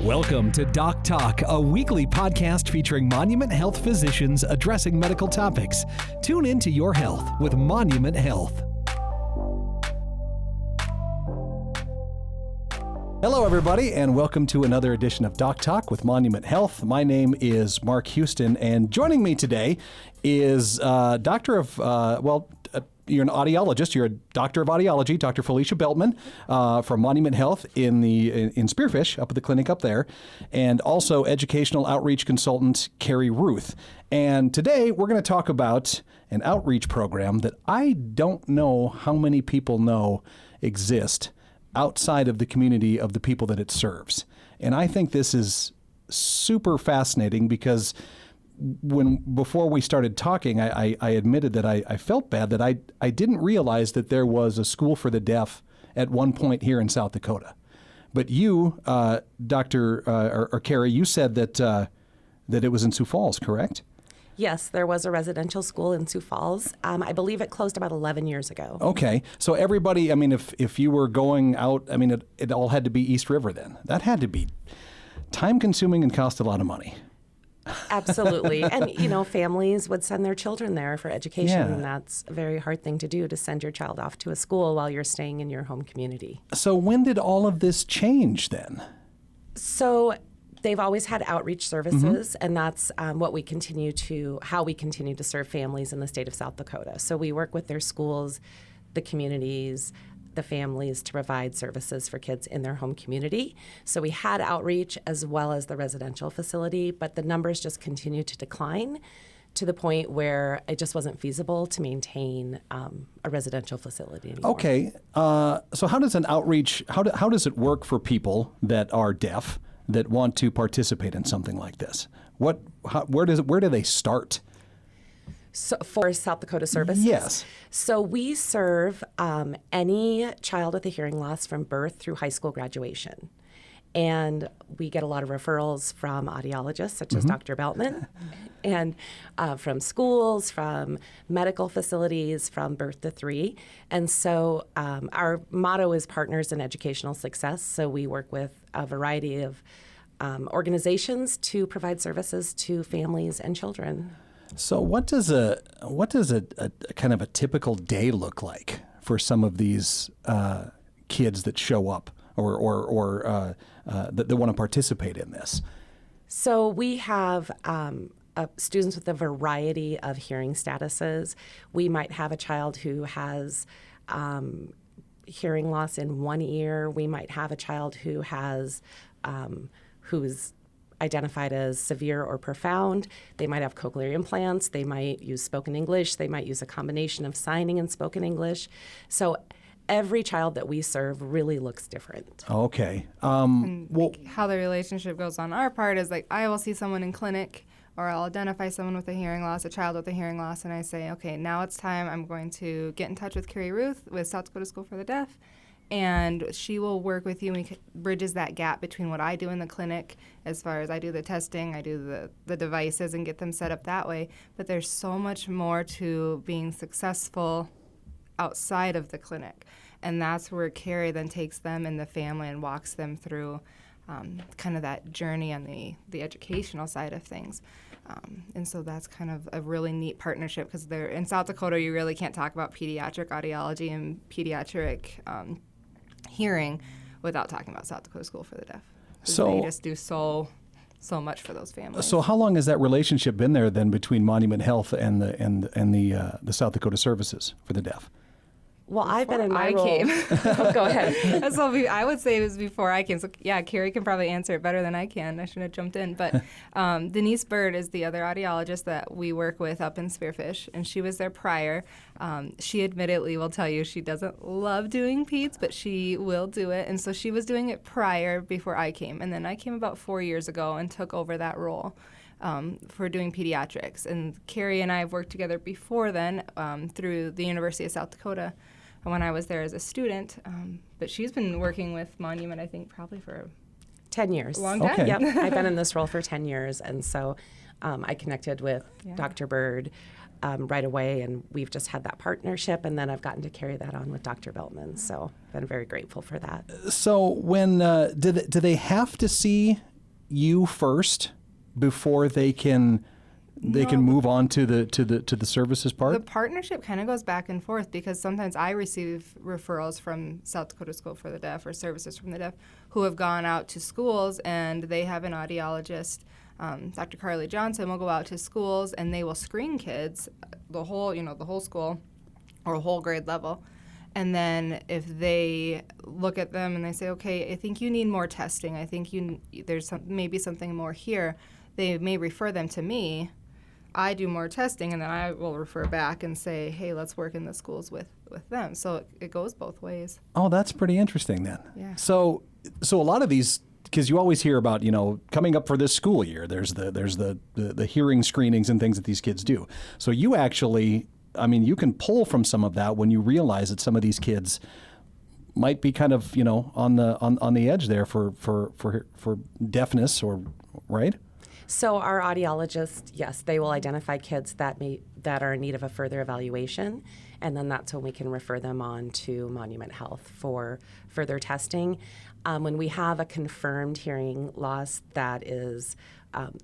Welcome to Doc Talk, a weekly podcast featuring Monument Health physicians addressing medical topics. Tune in to your health with Monument Health. Hello, everybody, and welcome to another edition of Doc Talk with Monument Health. My name is Mark Houston, and joining me today is you're an audiologist. You're a doctor of audiology, Dr. Felicia Beltman from Monument Health in Spearfish, up at the clinic up there, and also educational outreach consultant Kerry Ruth. And today we're going to talk about an outreach program that I don't know how many people know exist outside of the community of the people that it serves. And I think this is super fascinating because before we started talking, I admitted that I felt bad that I didn't realize that there was a school for the deaf at one point here in South Dakota. But you, Dr. Kerry, you said that it was in Sioux Falls, correct? Yes, there was a residential school in Sioux Falls. I believe it closed about 11 years ago. Okay. So everybody, I mean, if you were going out, I mean, it all had to be East River then. That had to be time-consuming and cost a lot of money. Absolutely. And, families would send their children there for education, Yeah. and that's a very hard thing to do, to send your child off to a school while you're staying in your home community. So when did all of this change then? So they've always had outreach services, and that's how we continue to serve families in the state of South Dakota. So we work with their schools, the communities, the families to provide services for kids in their home community. So we had outreach as well as the residential facility, but the numbers just continue to decline to the point where it just wasn't feasible to maintain a residential facility anymore. Okay. So how does an outreach, how does it work for people that are deaf that want to participate in something like this? Where do they start? So for South Dakota services? Yes. So we serve any child with a hearing loss from birth through high school graduation. And we get a lot of referrals from audiologists, such as Dr. Beltman, and from schools, from medical facilities, from birth to 3. And so our motto is Partners in Educational Success. So we work with a variety of organizations to provide services to families and children. So what does a kind of a typical day look like for some of these kids that show up or that want to participate in this? So we have students with a variety of hearing statuses. We might have a child who has hearing loss in one ear. We might have a child who has who's identified as severe or profound. They might have cochlear implants. They might use spoken English. They might use a combination of signing and spoken English. So every child that we serve really looks different. Okay. How the relationship goes on our part is like I will see someone in clinic, or I'll identify someone with a hearing loss, a child with a hearing loss, and I say, okay, now it's time. I'm going to get in touch with Kerry Ruth with South Dakota School for the Deaf, and she will work with you and bridges that gap between what I do in the clinic, as far as I do the testing, I do the devices and get them set up that way. But there's so much more to being successful outside of the clinic. And that's where Kerry then takes them and the family and walks them through kind of that journey on the educational side of things. And so that's kind of a really neat partnership, because in South Dakota, you really can't talk about pediatric audiology and pediatric hearing without talking about South Dakota School for the Deaf. So they just do so much for those families. So how long has that relationship been there then between Monument Health and the South Dakota Services for the Deaf? Well, I've been in my role. Came. Oh, go ahead. So I would say it was before I came. So yeah, Kerry can probably answer it better than I can. I shouldn't have jumped in. But Denise Bird is the other audiologist that we work with up in Spearfish, and she was there prior. She admittedly will tell you she doesn't love doing peds, but she will do it. And so she was doing it prior, before I came. And then I came about 4 years ago and took over that role for doing pediatrics. And Kerry and I have worked together before then through the University of South Dakota when I was there as a student. But she's been working with Monument, I think, probably for 10 years. A long time. Okay. Yep, I've been in this role for 10 years. And so I connected with Dr. Bird right away, and we've just had that partnership, and then I've gotten to carry that on with Dr. Beltman, so I've been very grateful for that. So when do they have to see you first before they can move on to the services part? The partnership kind of goes back and forth because sometimes I receive referrals from South Dakota School for the Deaf or services from the deaf who have gone out to schools and they have an audiologist. Dr. Carly Johnson will go out to schools and they will screen kids, the whole school or whole grade level. And then if they look at them and they say, okay, I think you need more testing. I think there's maybe something more here. They may refer them to me. I do more testing, and then I will refer back and say, hey, let's work in the schools with them. So it goes both ways. Oh, that's pretty interesting then. Yeah. So a lot of these, because you always hear about, coming up for this school year, there's the hearing screenings and things that these kids do. So you actually, you can pull from some of that when you realize that some of these kids might be kind of, on the edge there for deafness, or right? So our audiologists, yes, they will identify kids that are in need of a further evaluation, and then that's when we can refer them on to Monument Health for further testing. When we have a confirmed hearing loss, that is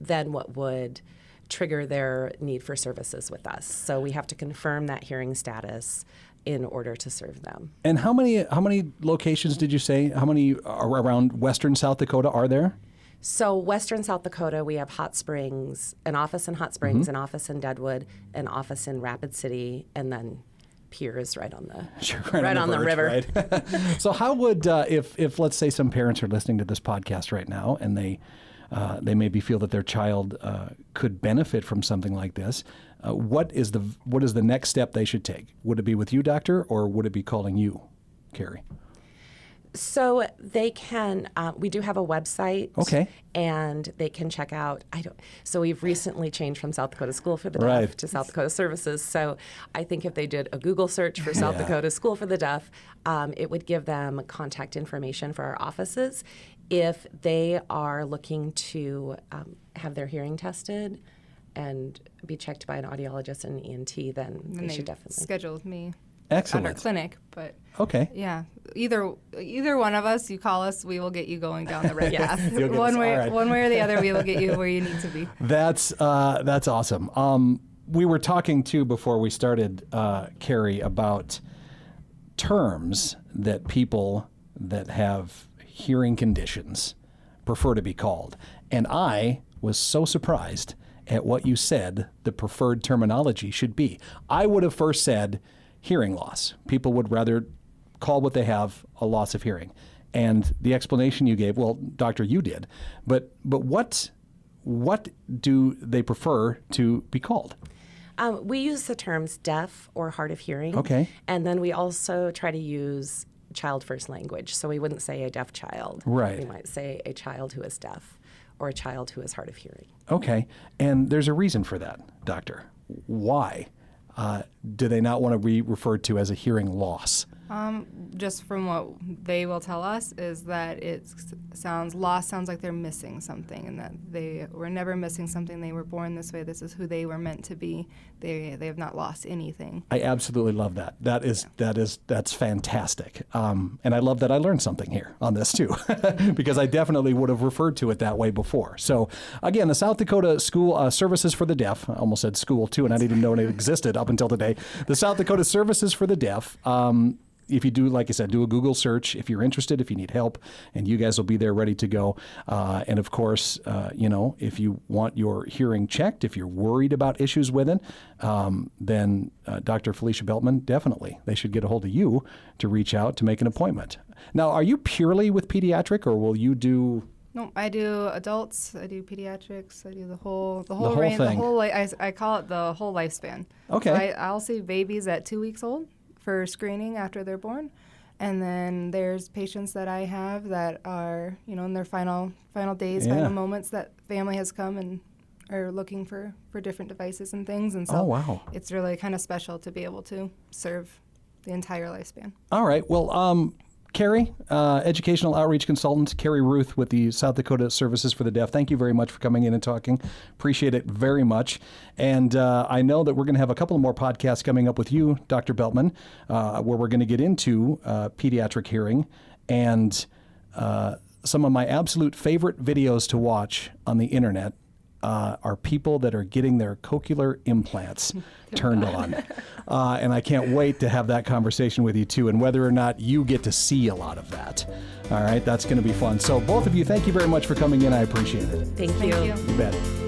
then what would trigger their need for services with us. So we have to confirm that hearing status in order to serve them. And how many locations did you say? How many around Western South Dakota are there? So Western South Dakota, we have Hot Springs, an office in Hot Springs, an office in Deadwood, an office in Rapid City, and then Pierce right on the river. Right? So how would, if let's say some parents are listening to this podcast right now and they maybe feel that their child could benefit from something like this, what is the next step they should take? Would it be with you, doctor, or would it be calling you, Kerry? So they can. We do have a website. Okay. And they can check out. So we've recently changed from South Dakota School for the Deaf Right. to South Dakota Services. So I think if they did a Google search for South Dakota School for the Deaf, it would give them contact information for our offices. If they are looking to have their hearing tested and be checked by an audiologist and an ENT, then they should definitely schedule with me. Excellent. At our clinic, but okay. Yeah, either one of us, you call us, we will get you going down the right path. One way or the other, we will get you where you need to be. That's awesome. We were talking too before we started, Kerry, about terms that people that have hearing conditions prefer to be called, and I was so surprised at what you said the preferred terminology should be. I would have first said hearing loss. People would rather call what they have a loss of hearing. And the explanation you gave, well, doctor, you did, but what do they prefer to be called? We use the terms deaf or hard of hearing. Okay. And then we also try to use child first language. So we wouldn't say a deaf child. Right. We might say a child who is deaf or a child who is hard of hearing. Okay. And there's a reason for that, doctor. Why do they not want to be referred to as a hearing loss? Just from what they will tell us is that loss sounds like they're missing something, and that they were never missing something. They were born this way. This is who they were meant to be. They have not lost anything. I absolutely love that. That's fantastic. And I love that I learned something here on this too, because I definitely would have referred to it that way before. So again, the South Dakota School Services for the Deaf. I almost said school too, and I didn't even know it existed up until today. The South Dakota Services for the Deaf. If you do, like I said, do a Google search if you're interested, if you need help, and you guys will be there ready to go. And of course, if you want your hearing checked, if you're worried about issues with it, then Dr. Felicia Beltman, definitely, they should get a hold of you to reach out to make an appointment. Now, are you purely with pediatric, or will you do... No, I do adults, I do pediatrics, I do the whole range, thing. I call it the whole lifespan. Okay. So I'll see babies at 2 weeks old for screening after they're born. And then there's patients that I have that are, in their final days, final moments, that family has come and are looking for different devices and things. And so it's really kind of special to be able to serve the entire lifespan. All right. Well, Kerry, Educational Outreach Consultant, Kerry Ruth with the South Dakota Services for the Deaf. Thank you very much for coming in and talking. Appreciate it very much. And I know that we're going to have a couple more podcasts coming up with you, Dr. Beltman, where we're going to get into pediatric hearing and some of my absolute favorite videos to watch on the internet are people that are getting their cochlear implants turned on. And I can't wait to have that conversation with you too, and whether or not you get to see a lot of that. All right, that's going to be fun. So both of you, thank you very much for coming in. I appreciate it. Thank you. Thank you. You bet.